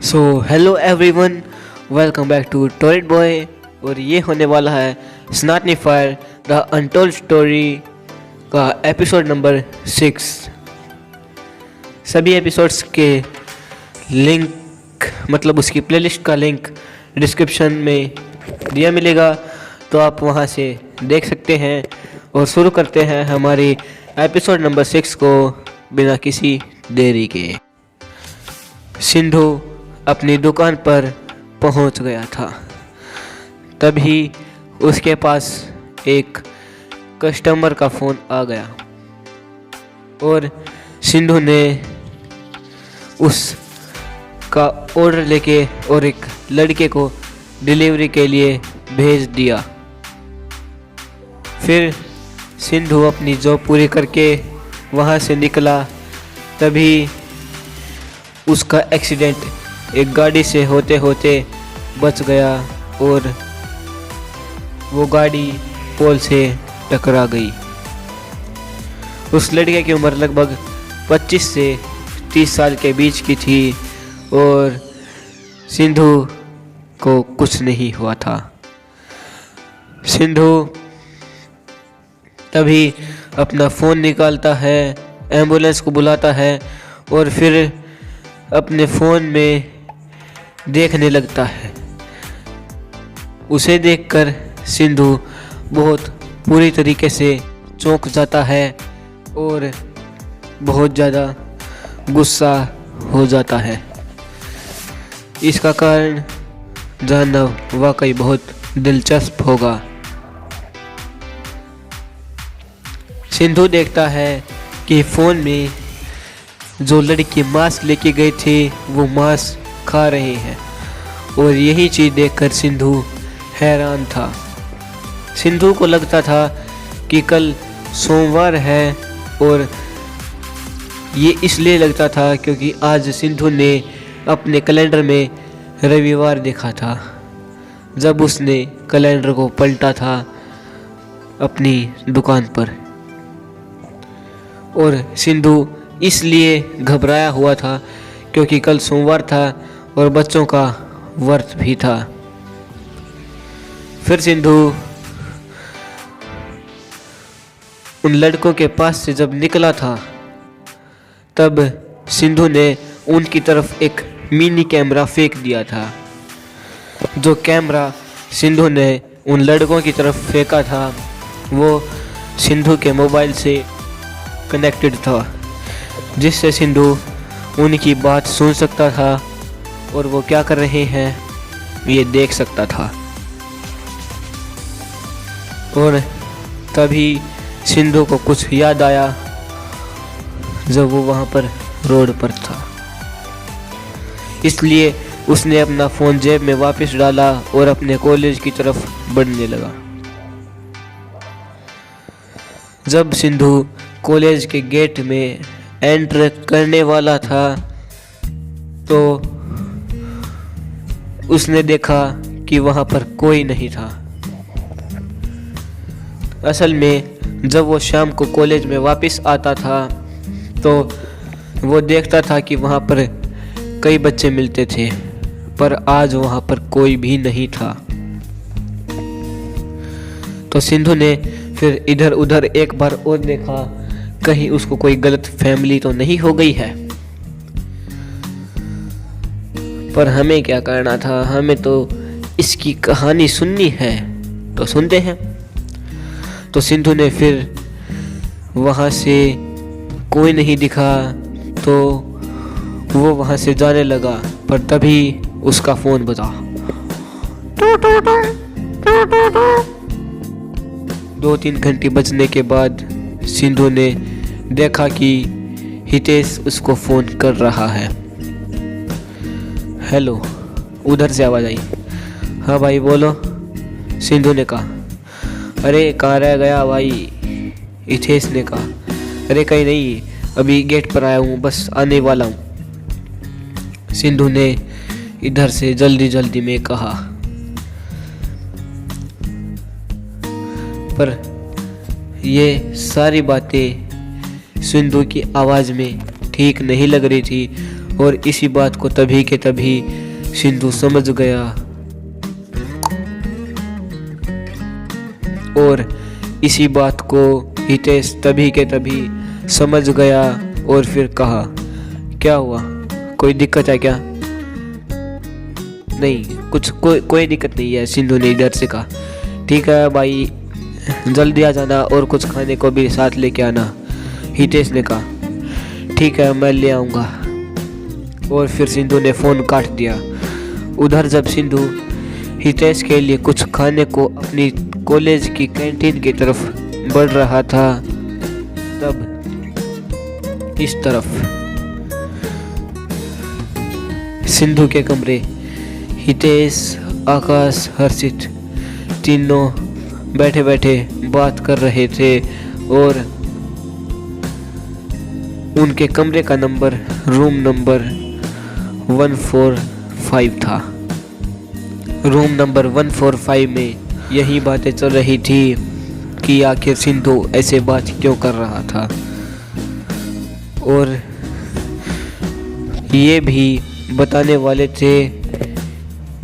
So hello everyone, welcome back to toilet boy. और ये होने वाला है स्नाटनी फायर द अनटोल्ड स्टोरी का एपिसोड नंबर 6। सभी एपिसोड्स के लिंक मतलब उसकी प्लेलिस्ट का लिंक डिस्क्रिप्शन में दिया मिलेगा, तो आप वहाँ से देख सकते हैं। और शुरू करते हैं हमारी एपिसोड नंबर 6 को बिना किसी देरी के। सिंधु अपनी दुकान पर पहुंच गया था। तभी उसके पास एक कस्टमर का फ़ोन आ गया और सिंधु ने उसका ऑर्डर लेके और एक लड़के को डिलीवरी के लिए भेज दिया। फिर सिंधु अपनी जॉब पूरी करके वहाँ से निकला। तभी उसका एक्सीडेंट एक गाड़ी से होते होते बच गया और वो गाड़ी पोल से टकरा गई। उस लड़के की उम्र लगभग 25 से 30 साल के बीच की थी और सिंधु को कुछ नहीं हुआ था। सिंधु तभी अपना फ़ोन निकालता है, एम्बुलेंस को बुलाता है और फिर अपने फ़ोन में देखने लगता है। उसे देखकर सिंधु बहुत पूरी तरीके से चौंक जाता है और बहुत ज़्यादा गुस्सा हो जाता है। इसका कारण जानना वाकई बहुत दिलचस्प होगा। सिंधु देखता है कि फ़ोन में जो लड़की मांस लेके गई थी वो मांस खा रहे हैं और यही चीज़ देखकर सिंधु हैरान था। सिंधु को लगता था कि कल सोमवार है और ये इसलिए लगता था क्योंकि आज सिंधु ने अपने कैलेंडर में रविवार देखा था जब उसने कैलेंडर को पलटा था अपनी दुकान पर। और सिंधु इसलिए घबराया हुआ था क्योंकि कल सोमवार था और बच्चों का व्रत भी था। फिर सिंधु उन लड़कों के पास से जब निकला था तब सिंधु ने उनकी तरफ एक मिनी कैमरा फेंक दिया था। जो कैमरा सिंधु ने उन लड़कों की तरफ फेंका था वो सिंधु के मोबाइल से कनेक्टेड था, जिससे सिंधु उनकी बात सुन सकता था और वो क्या कर रहे हैं ये देख सकता था। और तभी सिंधु को कुछ याद आया जब वो वहाँ पर रोड पर था, इसलिए उसने अपना फ़ोन जेब में वापस डाला और अपने कॉलेज की तरफ बढ़ने लगा। जब सिंधु कॉलेज के गेट में एंटर करने वाला था तो उसने देखा कि वहाँ पर कोई नहीं था। असल में जब वो शाम को कॉलेज में वापस आता था तो वो देखता था कि वहाँ पर कई बच्चे मिलते थे, पर आज वहाँ पर कोई भी नहीं था। तो सिंधु ने फिर इधर उधर एक बार और देखा, कहीं उसको कोई गलत फैमिली तो नहीं हो गई है। पर हमें क्या करना था, हमें तो इसकी कहानी सुननी है, तो सुनते हैं। तो सिंधु ने फिर वहाँ से कोई नहीं दिखा तो वो वहाँ से जाने लगा, पर तभी उसका फ़ोन बजा। 2-3 घंटे बजने के बाद सिंधु ने देखा कि हितेश उसको फ़ोन कर रहा है। हेलो, उधर से आवाज़ आई। हाँ भाई बोलो, सिंधु ने कहा। अरे कहाँ रह गया भाई, हितेश ने कहा। अरे कहीं नहीं, अभी गेट पर आया हूँ, बस आने वाला हूँ, सिंधु ने इधर से जल्दी जल्दी में कहा। पर ये सारी बातें सिंधु की आवाज़ में ठीक नहीं लग रही थी और इसी बात को तभी के तभी सिंधु समझ गया और इसी बात को हितेश तभी के तभी समझ गया और फिर कहा, क्या हुआ, कोई दिक्कत है क्या? नहीं कुछ, कोई दिक्कत नहीं है, सिंधु ने डर से कहा। ठीक है भाई, जल्दी आ जाना और कुछ खाने को भी साथ लेके आना, हितेश ने कहा। ठीक है, मैं ले आऊँगा। और फिर सिंधु ने फ़ोन काट दिया। उधर जब सिंधु हितेश के लिए कुछ खाने को अपनी कॉलेज की कैंटीन की तरफ बढ़ रहा था, तब इस तरफ सिंधु के कमरे हितेश, आकाश, हर्षित तीनों बैठे बैठे बात कर रहे थे और उनके कमरे का नंबर रूम नंबर 145 था। रूम नंबर 145 में यही बातें चल रही थी कि आखिर सिंधु ऐसे बात क्यों कर रहा था और ये भी बताने वाले थे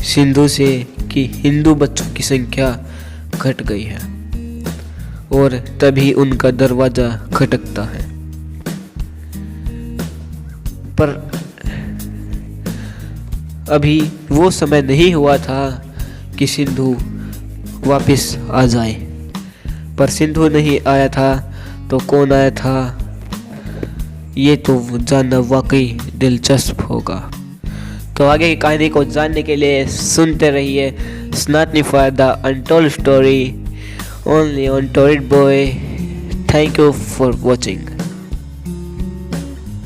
सिंधु से कि हिंदू बच्चों की संख्या घट गई है और तभी उनका दरवाज़ा खटकता है। पर अभी वो समय नहीं हुआ था कि सिंधु वापस आ जाए, पर सिंधु नहीं आया था तो कौन आया था, ये तो जानना वाकई दिलचस्प होगा। तो आगे की कहानी को जानने के लिए सुनते रहिए सनातनी for the untold story only on torrid boy. Thank you for watching.